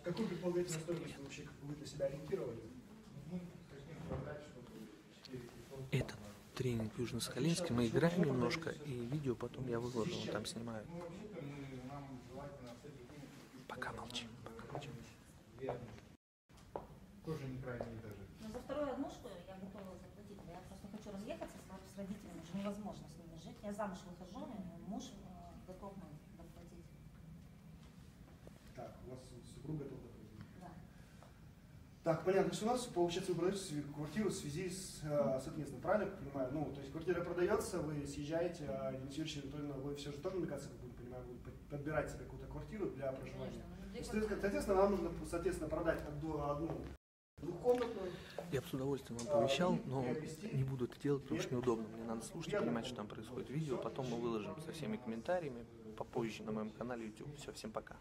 Какую предполагательную стоимость вы вообще вы для себя ориентировали? Это тренинг в Южно-Сахалинске. Мы играем немножко, и видео потом я выложу, он там снимаю. Пока молчим, пока молчим. Тоже не крайне даже. Но за вторую однушку я готова заплатить. Я просто хочу разъехаться с родителями, уже невозможно с ними жить. Я замуж выхожу, и муж готов нам доплатить. Так, у вас супруг готов доплатить? Да. Так, понятно, что у нас, получается, вы продаете квартиру в связи с отъездом, правильно я понимаю? Ну, то есть квартира продается, вы съезжаете, а на следующий вы все же тоже, мне кажется, как бы, понимаю, вы подбираете какую-то квартиру для проживания. Соответственно, вам нужно, соответственно, продать одну двухкомнатную. Я бы с удовольствием вам помещал, но не буду это делать, потому что неудобно. Мне надо слушать и понимать, что там происходит. Видео потом мы выложим со всеми комментариями попозже на моем канале YouTube. Все, всем пока.